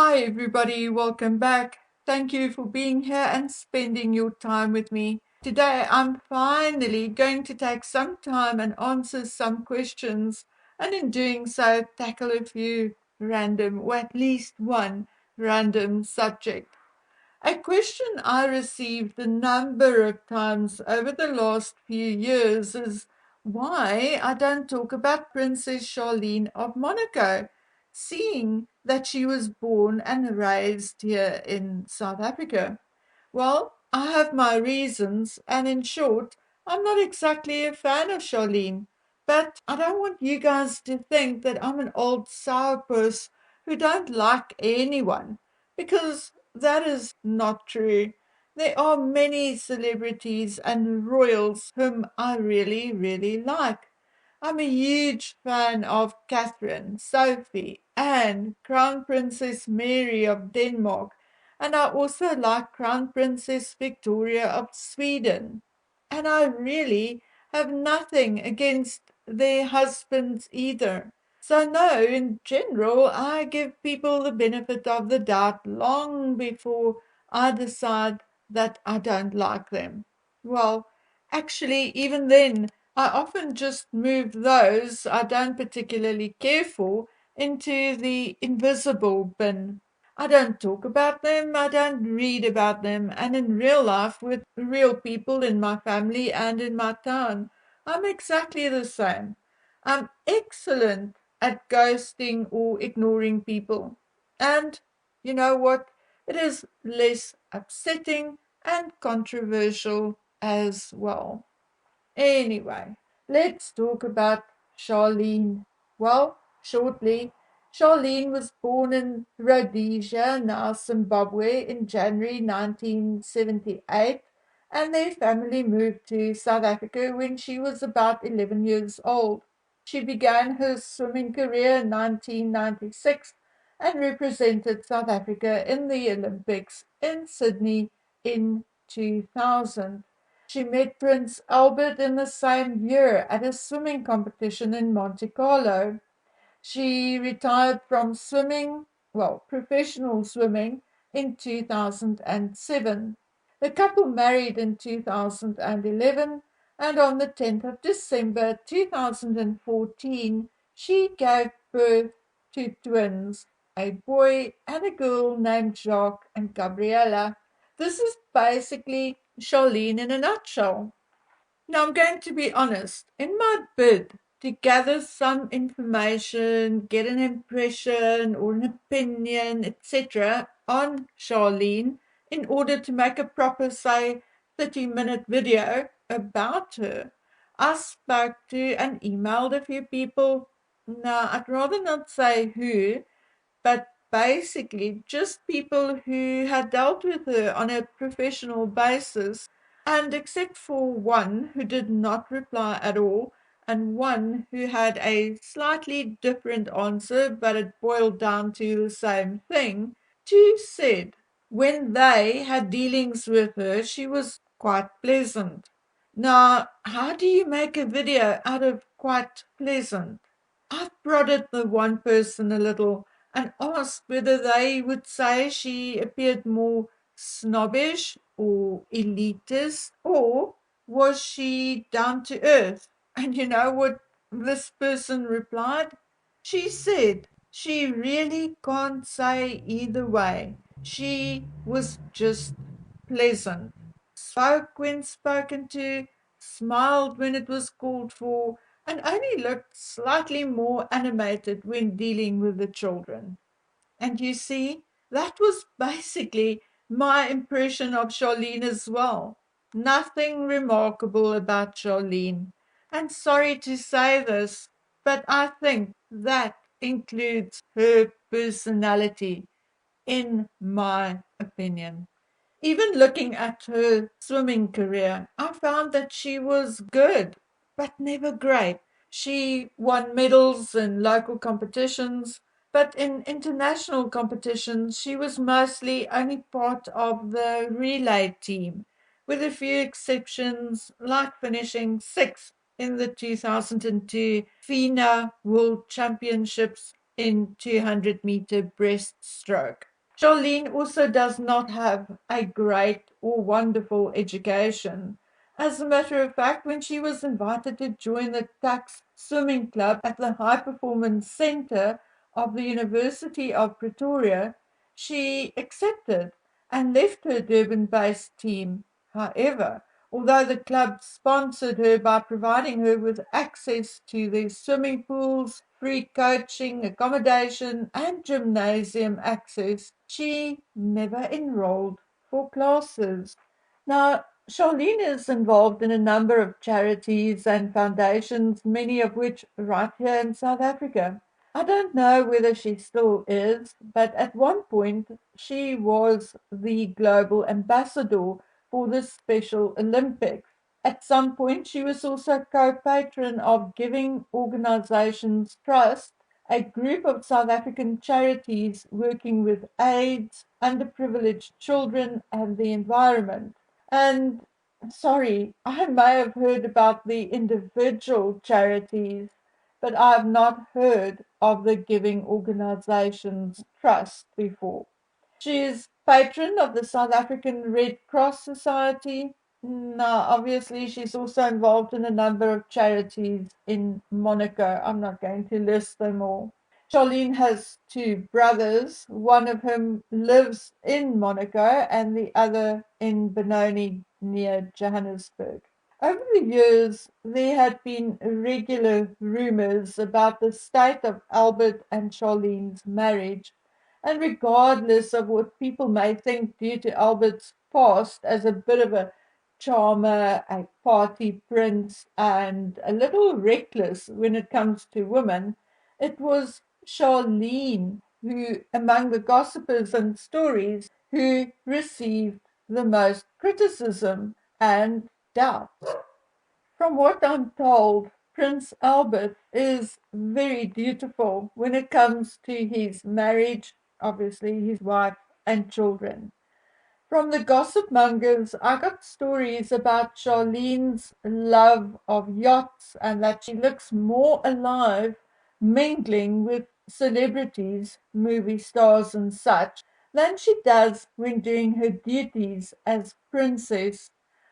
Hi, everybody. Welcome back. Thank you for being here and spending your time with me. Today, I'm finally going to take some time and answer some questions, and in doing so, tackle a few random, or at least one random subject. A question I received a number of times over the last few years is why I don't talk about Princess Charlene of Monaco, seeing that she was born and raised here in South Africa. Well, I have my reasons, and in short, I'm not exactly a fan of Charlene, but I don't want you guys to think that I'm an old sourpuss who don't like anyone, because that is not true. There are many celebrities and royals whom I really, really like. I'm a huge fan of Catherine, Sophie, Anne, Crown Princess Mary of Denmark, and I also like Crown Princess Victoria of Sweden. And I really have nothing against their husbands either. So, no, in general, I give people the benefit of the doubt long before I decide that I don't like them. Well, actually, even then, I often just move those I don't particularly care for into the invisible bin. I don't talk about them, I don't read about them, and in real life with real people in my family and in my town, I'm exactly the same. I'm excellent at ghosting or ignoring people. And you know what? It is less upsetting and controversial as well. Anyway, let's talk about Charlene. Well, shortly, Charlene was born in Rhodesia, now Zimbabwe, in January 1978, and their family moved to South Africa when she was about 11 years old. She began her swimming career in 1996 and represented South Africa in the Olympics in Sydney in 2000. She met Prince Albert in the same year at a swimming competition in Monte Carlo. She retired from swimming, well, professional swimming, in 2007. The couple married in 2011, and on the 10th of December 2014, she gave birth to twins, a boy and a girl named Jacques and Gabriella. This is basically Charlene in a nutshell. Now, I'm going to be honest. In my bid to gather some information, get an impression or an opinion, etc., on Charlene, in order to make a proper, say, 30-minute video about her, I spoke to and emailed a few people. Now, I'd rather not say who, but basically just people who had dealt with her on a professional basis. And except for one who did not reply at all, and one who had a slightly different answer, but it boiled down to the same thing, two said when they had dealings with her, she was quite pleasant. Now, how do you make a video out of quite pleasant? I prodded the one person a little and asked whether they would say she appeared more snobbish or elitist, or was she down to earth? And you know what this person replied? She said she really can't say either way. She was just pleasant, spoke when spoken to, smiled when it was called for, and only looked slightly more animated when dealing with the children. And you see, that was basically my impression of Charlene as well. Nothing remarkable about Charlene. And sorry to say this, but I think that includes her personality, in my opinion. Even looking at her swimming career, I found that she was good, but never great. She won medals in local competitions, but in international competitions, she was mostly only part of the relay team, with a few exceptions, like finishing sixth in the 2002 FINA World Championships in 200-meter breaststroke. Charlene also does not have a great or wonderful education. As a matter of fact, when she was invited to join the tax swimming club at the High Performance Center of the University of Pretoria, she accepted and left her Durban based team. However, although the club sponsored her by providing her with access to their swimming pools, free coaching, accommodation, and gymnasium access, she never enrolled for classes. Now, Charlene is involved in a number of charities and foundations, many of which right here in South Africa. I don't know whether she still is, but at one point she was the global ambassador for the Special Olympics. At some point, she was also co-patron of Giving Organisations Trust, a group of South African charities working with AIDS, underprivileged children, and the environment. And sorry, I may have heard about the individual charities, but I've not heard of the Giving Organisations Trust before. She is patron of the South African Red Cross Society. Now, obviously, she's also involved in a number of charities in Monaco. I'm not going to list them all. Charlene has two brothers, one of whom lives in Monaco and the other in Benoni near Johannesburg. Over the years, there had been regular rumors about the state of Albert and Charlene's marriage, and regardless of what people may think due to Albert's past as a bit of a charmer, a party prince, and a little reckless when it comes to women, it was Charlene who, among the gossipers and stories, who received the most criticism and doubt. From what I'm told, Prince Albert is very dutiful when it comes to his marriage, obviously his wife and children. From the gossip mongers, I got stories about Charlene's love of yachts and that she looks more alive mingling with celebrities, movie stars, and such than she does when doing her duties as princess.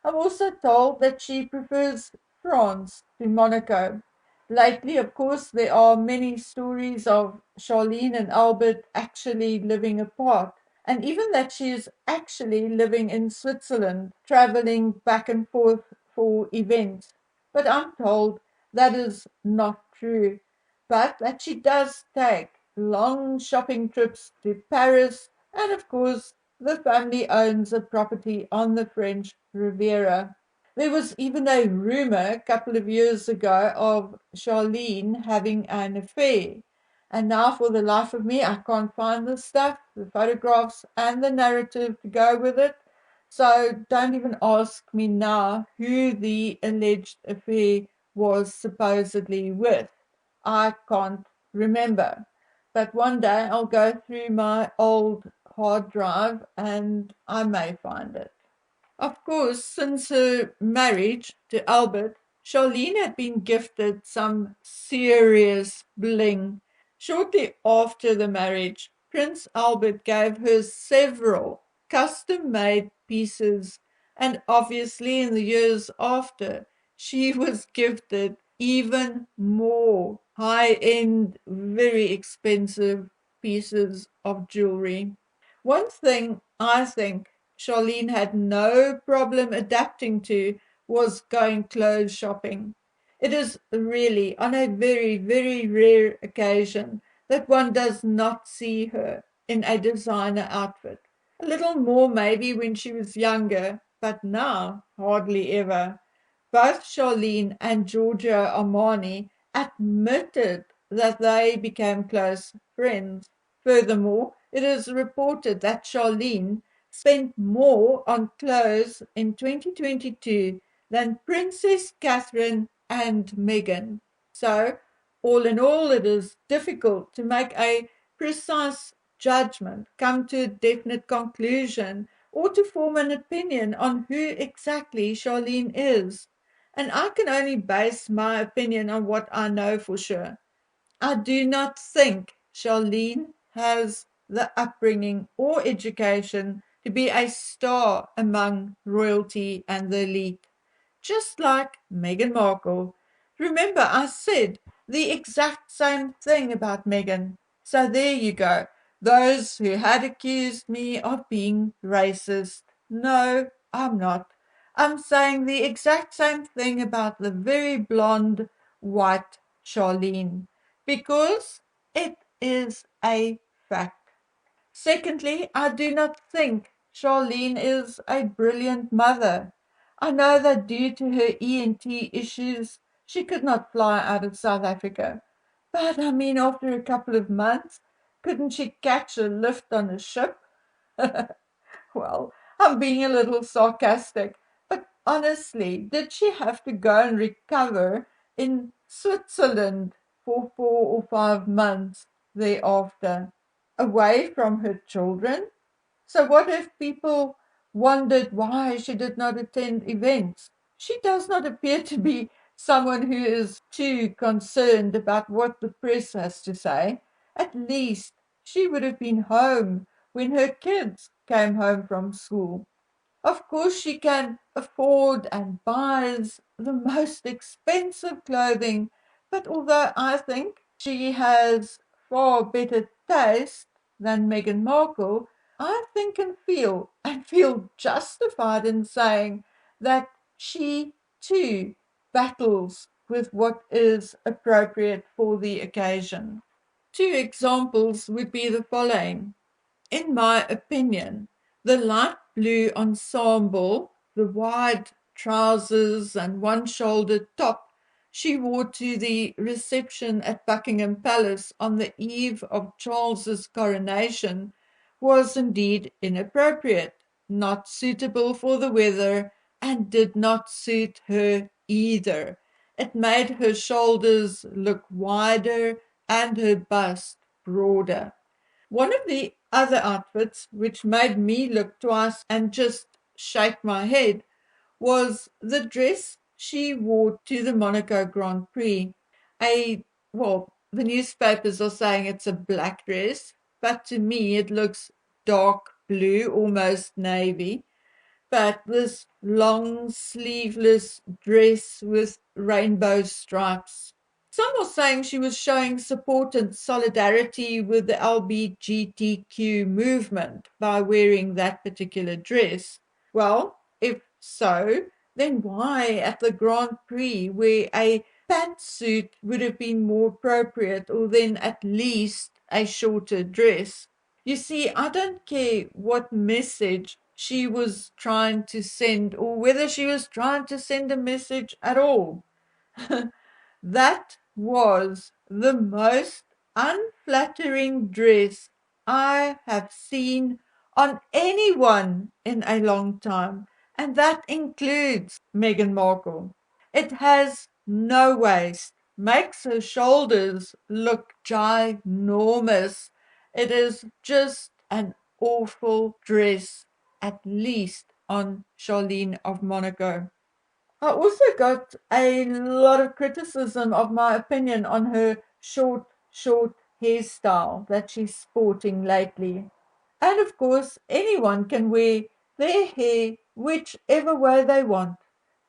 I'm also told that she prefers France to Monaco. Lately, of course, there are many stories of Charlene and Albert actually living apart, and even that she is actually living in Switzerland, traveling back and forth for events. But I'm told that is not true, but that she does take long shopping trips to Paris, and of course, the family owns a property on the French Riviera. There was even a rumor a couple of years ago of Charlene having an affair. And now, for the life of me, I can't find the stuff, the photographs, and the narrative to go with it. So don't even ask me now who the alleged affair was supposedly with. I can't remember. But one day I'll go through my old hard drive and I may find it. Of course, since her marriage to Albert, Charlene had been gifted some serious bling. Shortly after the marriage, Prince Albert gave her several custom made pieces, and obviously, in the years after, she was gifted even more high end, very expensive pieces of jewelry. One thing I think Charlene had no problem adapting to was going clothes shopping. It is really on a very, very rare occasion that one does not see her in a designer outfit. A little more maybe when she was younger, but now hardly ever. Both Charlene and Giorgio Armani admitted that they became close friends. Furthermore, it is reported that Charlene spent more on clothes in 2022 than Princess Catherine and Meghan. So, all in all, it is difficult to make a precise judgment, come to a definite conclusion, or to form an opinion on who exactly Charlene is. And I can only base my opinion on what I know for sure. I do not think Charlene has the upbringing or education to be a star among royalty and the elite, just like Meghan Markle. Remember, I said the exact same thing about Meghan. So there you go. Those who had accused me of being racist. No, I'm not. I'm saying the exact same thing about the very blonde, white Charlene, because it is a fact. Secondly, I do not think Charlene is a brilliant mother. I know that due to her ENT issues, she could not fly out of South Africa. But I mean, after a couple of months, couldn't she catch a lift on a ship? Well, I'm being a little sarcastic, but honestly, did she have to go and recover in Switzerland for 4 or 5 months thereafter, away from her children? So, what if people wondered why she did not attend events? She does not appear to be someone who is too concerned about what the press has to say. At least she would have been home when her kids came home from school. Of course, she can afford and buys the most expensive clothing, but although I think she has far better taste than Meghan Markle, I think and feel justified in saying that she too battles with what is appropriate for the occasion. Two examples would be the following. In my opinion, the light blue ensemble, the wide trousers and one-shouldered top she wore to the reception at Buckingham Palace on the eve of Charles's coronation was indeed inappropriate, not suitable for the weather, and did not suit her either. It made her shoulders look wider and her bust broader. One of the other outfits, which made me look twice and just shake my head, was the dress she wore to the Monaco Grand Prix. A, well, the newspapers are saying it's a black dress, but to me it looks dark blue, almost navy. But this long sleeveless dress with rainbow stripes. Some are saying she was showing support and solidarity with the LGBTQ movement by wearing that particular dress. Well, if so, then why at the Grand Prix where a pantsuit would have been more appropriate, or then at least a shorter dress? You see, I don't care what message she was trying to send or whether she was trying to send a message at all. That was the most unflattering dress I have seen on anyone in a long time, and that includes Meghan Markle. It has no waist, makes her shoulders look ginormous. It is just an awful dress, at least on Charlene of Monaco. I also got a lot of criticism of my opinion on her short hairstyle that she's sporting lately. And of course, anyone can wear their hair whichever way they want.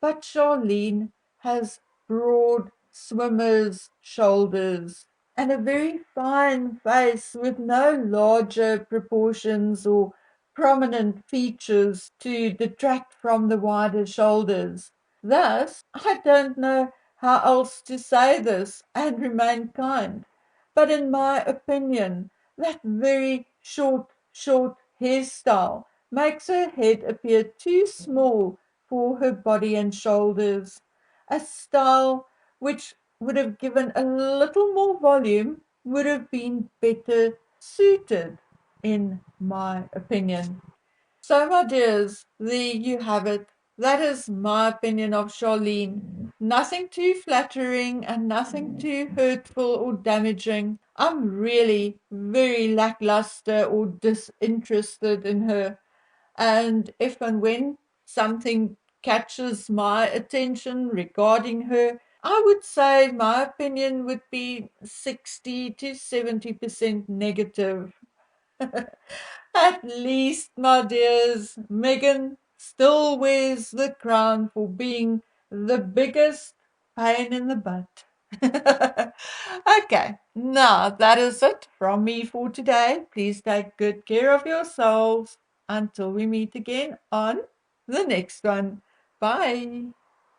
But Charlene has broad swimmer's shoulders and a very fine face with no larger proportions or prominent features to detract from the wider shoulders. Thus, I don't know how else to say this and remain kind, but in my opinion, that very short hairstyle makes her head appear too small for her body and shoulders. A style which would have given a little more volume would have been better suited, in my opinion. So, my dears, there you have it. That is my opinion of Charlene. Nothing too flattering and nothing too hurtful or damaging. I'm really very lackluster or disinterested in her. And if and when something catches my attention regarding her, I would say my opinion would be 60 to 70% negative. At least, my dears, Megan still wears the crown for being the biggest pain in the butt. Okay, now that is it from me for today. Please take good care of yourselves until we meet again on the next one. Bye.